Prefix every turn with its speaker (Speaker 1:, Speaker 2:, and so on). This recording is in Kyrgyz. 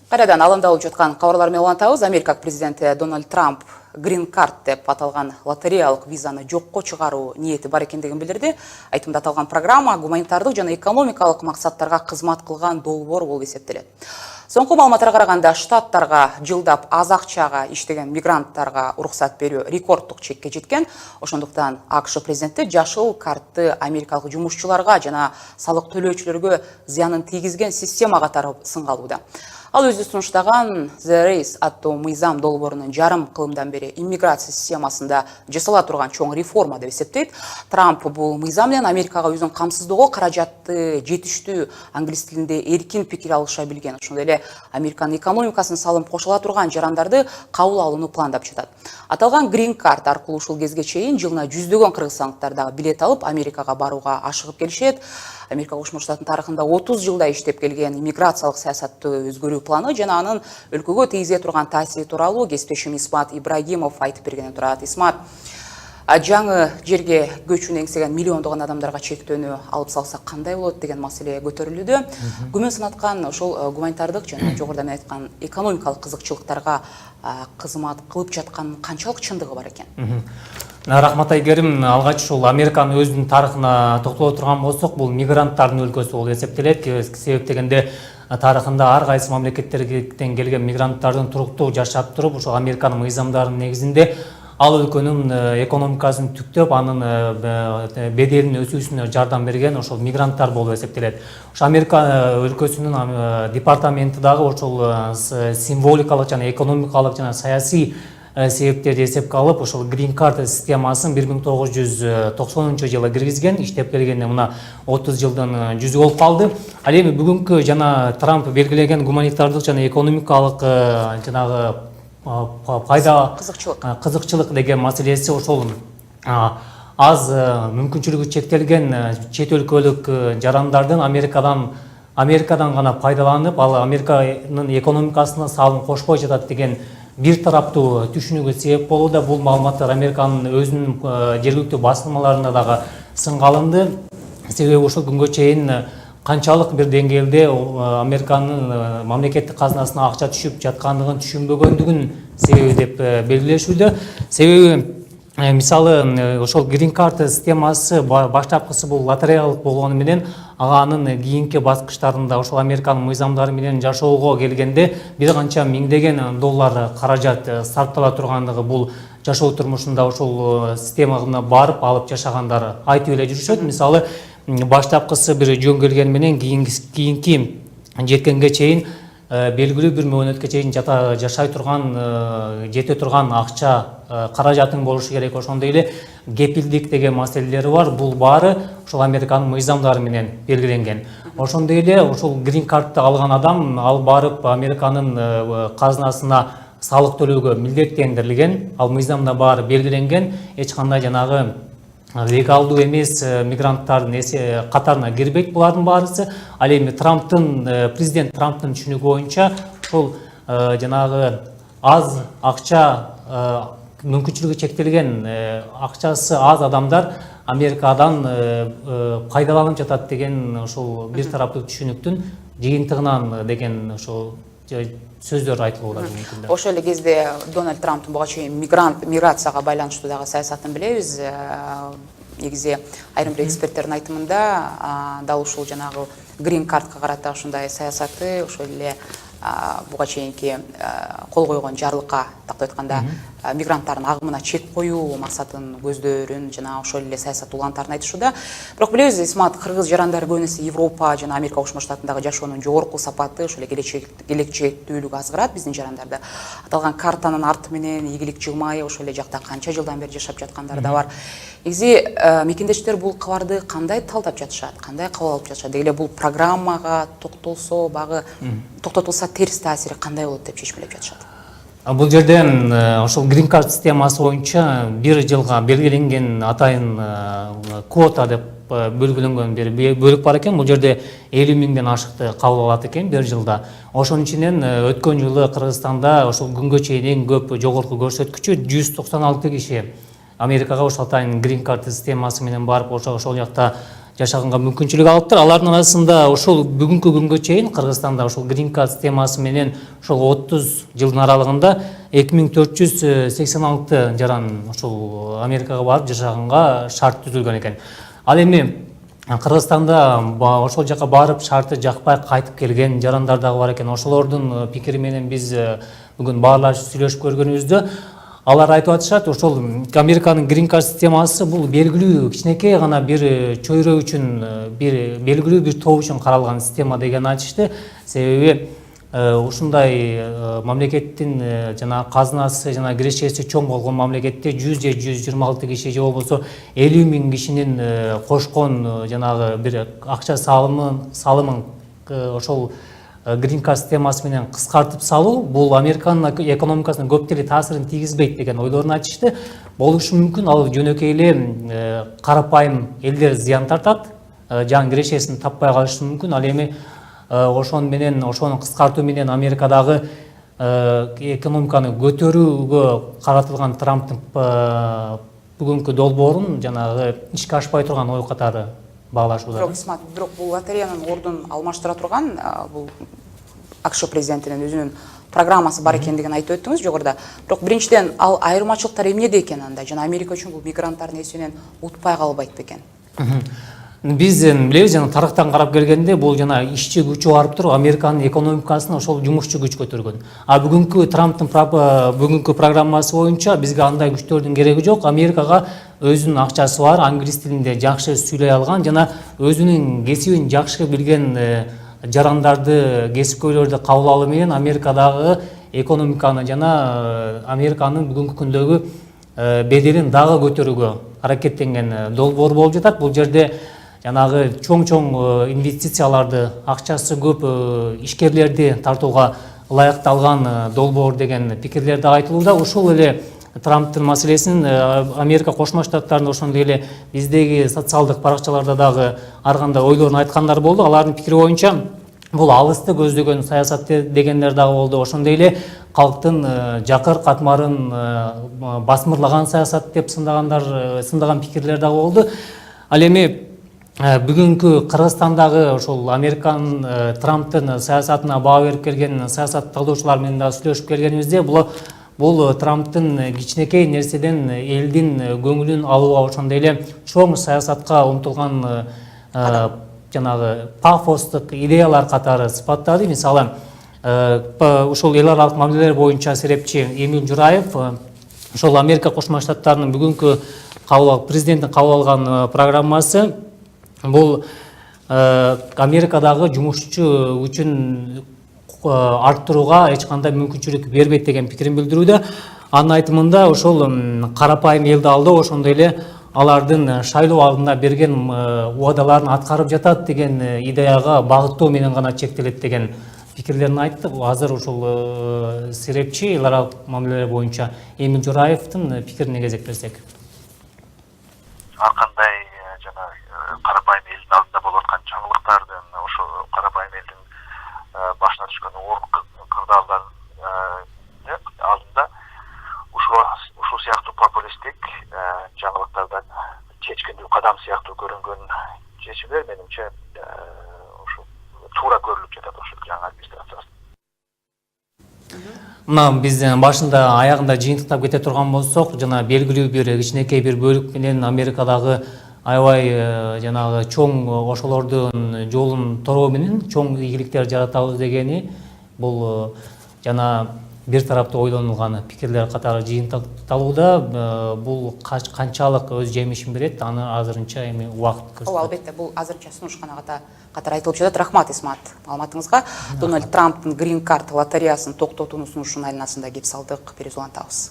Speaker 1: Кайрадан алаңдалып жатқан кабарлармен улантабыз. Америка президенти Дональд Трамп Green Card деп аталган лотереялык визаны жокко чыгаруу ниети бар экендигин билдирди. Айтымда аталган программа гуманитардык жана экономикалык максаттарга кызмат кылган долбоор болуп эсептелет. Соңку маалыматтарга караганда штаттарга жылдап аз акчага иштеген мигранттарга уруксат берүү рекорддук чекке жеткен. Ошондуктан АКШ президенти жашыл картты америкалык жумушчуларга жана салык төлөөчүлөргө зыянын тийгизген система катары сынга алууда. Ал өзү сунуштаган The Race аттуу мыйзам долбоорунун жарым кылымдан бери иммиграция системасында жасала турган чоң реформа деп эсептейт. Трамп бул мыйзам менен Америкага өзүнүн камсыздоого каражатты жетиштүү англис тилинде эркин пикир алыша билген. Ошондой эле Американын экономикасын салым кошула турган жарандарды кабыл алууну пландап жатат. Аталган Green Card аркылуу ушул кезге чейин жылына жүздөгөн кыргызстандыктар дагы билет алып Америкага барууга ашыгып келишет. Америка Кошмо Штаттын тарыхында 30 жылда иштеп келген иммиграциялык саясатты өзгөрүү планы жана анын өлкөгө тийгизе турган таасири тууралуу кесиптешим Исмат Ибрагимов айтып бергенин турат. Исмат, жаңы жерге көчүүнү эңсеген миллиондогон адамдарга чектөөнү алып салсак кандай болот деген маселе көтөрүлүүдө. Күмөн санаткан ошол гуманитардык жана жогоруда мен айткан экономикалык кызыкчылыктарга кызмат кылып жаткан канчалык чындыгы бар экен?
Speaker 2: Рахмат Айгерим, алгач ушул Американын өзүнүн тарыхына токтоло турган болсок, бул мигранттардын өлкөсү болуп эсептелет. Себеп дегенде тарыхында ар кайсы мамлекеттерден келген мигранттардын туруктуу жашап туруп, ушул Американын мыйзамдарынын негизинде ал өлкөнүн экономикасын түптөп, анын беделинин өсүүсүнө жардам берген ошол мигранттар болуп эсептелет. Ошо Америка өлкөсүнүн департаменти дагы ошол символикалык жана экономикалык жана саясий себептерди эсепке алып, ошол Green Card системасын 1990-жылы киргизген, иштеп келгенде мына 30 жылдын жүзү болуп калды. Ал эми бүгүнкү жана Трамп белгилеген гуманитардык жана экономикалык жанагы пайда кызыкчылык деген маселеси ошол аз мүмкүнчүлүгү чектелген чет өлкөлүк жарандардын Америкадан гана пайдаланып, ал Американын экономикасына салым кошпой жатат деген бир тараптуу түшүнүүгө себеп болууда. Бул маалыматтар Американын өзүнүн жергиликтүү басылмаларында дагы сынга алынды. Себеби ошол күнгө чейин канчалык бир деңгээлде Американын мамлекеттик казынасына акча түшүп жаткандыгын түшүнбөгөндүгүн себеби деп белгилешүүдө. Себеби мисалы ошол Green Card системасы баштапкысы бул лотереялык болгону менен анын кийинки баскычтарында ошол Американын мыйзамдары менен жашоого келгенде бир канча миңдеген доллар каражат сарптала тургандыгы бул жашоо турмушунда ошол системага барып алып жашагандар айтып эле жүрүшөт. Мисалы баштапкысы бир жөн келгени менен кийинки жеткенге чейин белгилүү бир мөөнөткө чейин жашай турган, жете турган акча каражатың болушу керек. Ошондой эле кепилдик деген маселелери бар. Бул баары ошол Американын мыйзамдары менен белгиленген. Ошондой эле ошол Green Card'ты алган адам ал барып Американын казынасына салык төлөөгө милдеттендирилген. Ал мыйзамда баары белгиленген. Эч кандай жанагы легалдуу эмес мигранттардын катарына кирбейт булардын баарысы. Ал эми президент Трамптын түшүнүгү боюнча ошол жанагы аз акча мүмкүнчүлүгү чектелген акчасы аз адамдар Америкадан пайдаланып жатат деген ошол бир тараптуу түшүнүктүн жыйынтыгынан деген ошол сөздөр айтылууда мүмкүн.
Speaker 1: Ошол эле кезде Дональд Трамптын буга чейин миграцияга байланыштуу дагы саясатын билебиз. Негизи айрым бир эксперттердин айтымында дал ушул жанагы Green Card'га карата ушундай саясаты ошол эле буга чейинки кол койгон жарлыкка тактап айтканда мигранттардын агымына чек коюу максатын көздөрүн жана ошол эле саясат улантарын айтышууда. Бирок билебиз, Исмат, кыргыз жарандары көбүнесе Европа жана Америка Кошмо Штатындагы жашоонун жогорку сапаты, ошол эле келечектүүлүгү азгырат биздин жарандарды. Аталган картанын арты менен ийгилик жылмай ошол эле жакта канча жылдан бери жашап жаткандар да бар. Негизи мекендештер бул кабарды кандай талдап жатышат, кандай кабыл алып жатышат? Деги эле бул программага токтотулса терс таасири кандай болот деп чечмелеп жатышат?
Speaker 2: Бул жерден ошол Green Card системасы боюнча бир жылга белгиленген атайын квота деп белгиленген бир бөлүк бар экен. Бул жерде 50 миңден ашыкты кабыл алат экен бир жылда. Ошонун ичинен өткөн жылы Кыргызстанда ошол күнгө чейин эң көп жогорку көрсөткүчү 196 киши Америкага ошол атайын Green Card системасы менен барып ошол жакта жашаганга мүмкүнчүлүк алыптыр. Алардын арасында ошол бүгүнкү күнгө чейин Кыргызстанда ошол Green Card системасы менен ошол 30 жылдын аралыгында 2486 жаран ошол Америкага барып жашаганга шарт түзүлгөн экен. Ал эми Кыргызстанда ошол жака барып шарты жакпай кайтып келген жарандар дагы бар экен. Ошолордун пикири менен биз бүгүн баарлашып сүйлөшүп көргөнүбүздө алар айтып атышат, ошол Американын Green Card системасы бул белгилүү кичинекей гана бир чөйрө үчүн, бир белгилүү бир топ үчүн каралган система деген айтышты. Себеби ушундай мамлекеттин жана казынасы жана кирешеси чоң болгон мамлекетте 100 же 126 киши же болбосо 50 000 кишинин кошкон жанагы бир акча салымын ошол Green Card системасы менен кыскартып салуу бул Американын экономикасына көп деле таасирин тийгизбейт деген ойлорун айтышты. Болушу мүмкүн, ал жөнөкөй эле карапайым элдер зыян тартат, жан кирешесин таппай калышы мүмкүн. Ал эми ошону кыскартуу менен Америкадагы экономиканы көтөрүүгө каратылган Трамптын бүгүнкү долбоорун жанагы ишке ашпай турган ой катары баалашууда.
Speaker 1: Бирок бул лотереянын ордун алмаштыра турган бул АКШ президентинин өзүнүн программасы бар экендигин айтып өттүңүз жогоруда. Бирок биринчиден ал айырмачылыктар эмнеде экен анда? Жана Америка үчүн бул мигранттардын эсинен утпай калбайт бекен?
Speaker 2: Биз билебиз, жана тарыхтан карап келгенде бул жана ишчи күчү барып туруп Американын экономикасын ошол жумушчу күч көтөргөн. А бүгүнкү Трамптын бүгүнкү программасы боюнча бизге андай күчтөрдүн кереги жок. Америкага өзүнүн акчасы бар, англис тилинде жакшы сүйлөй алган жана өзүнүн кесибин жакшы билген жарандарды, кесипкөйлөрдү кабыл алуу менен Америкадагы экономиканы жана Американын бүгүнкү күндөгү беделин дагы көтөрүүгө аракеттенген долбоор болуп жатат. Бул жерде жанагы чоң инвестицияларды, акчасы көп ишкерлерди тартууга ылайыкталган долбоор деген пикирлер да айтылууда. Ошол эле Трамптын маселесин Америка Кошмо Штаттарында ошондой эле биздеги социалдык баракчаларда дагы ар кандай ойлорун айткандар болду. Алардын пикири боюнча бул алысты көздөгөн саясат дегендер дагы болду. Ошондой эле калктын жакыр катмарын басмырлаган саясат деп сындаган пикирлер дагы болду. Ал эми бүгүнкү Кыргызстандагы ошол Американын Трамптын саясатына баа берип келген саясаттаалоочулар менен дагы сүйлөшүп келгенибизде бул Трамптын кичинекей нерседен элдин көңүлүн алууга, ошондой эле чоң саясатка умтулган жанагы пафостук идеялар катары сыпаттады. Мисалы, ошол эл аралык мамилелер боюнча серепчи Эмил Жураев ошол Америка Кошмо Штаттарынын бүгүнкү президенттин кабыл алган программасы бул Америкадагы жумушчу үчүн арттырууга эч кандай мүмкүнчүлүк бербейт деген пикирин билдирүүдө. Анын айтымында ошол карапайым элди алдоо, ошондой эле алардын шайлоо алдында берген убадаларын аткарып жатат деген идеяга багыттоо менен гана чектелет деген пикирлерин айтты. Азыр ушул серепчи эл аралык мамилелер боюнча Эмил Жураевдин пикирине кезек берсек.
Speaker 3: Ар кандай жана карапайым элдин алдында болуп аткан чаңылыктардын, ошо карапайым элдин башына түшкөн оор кырдаалдардын алдында ушул сыяктуу популисттик жаңылыктардан чечкиндүү кадам сыяктуу көрүнгөн чечимдер менимче ошо туура көрүлүп жатат ошол жаңы администрациясы.
Speaker 2: Мына биз башында аягында жыйынтыктап кете турган болсок, жана белгилүү бир кичинекей бир бөлүк менен Америкадагы аябай жанагы чоң ошолордун жолун тороо менен чоң ийгиликтер жаратабыз дегени бул жана бир тараптуу ойлонулган пикирлер катары жыйынтыкталууда. Бул канчалык өз жемишин берет, аны азырынча эми убакыт көрсөтөт.
Speaker 1: Албетте, бул азырынча сунуш гана катары айтылып жатат. Рахмат Исмат маалыматыңызга. Дональд Трамптын Green Card лотереясын токтотууну сунушунун айланасында кеп салдык. Берүүсү улантабыз.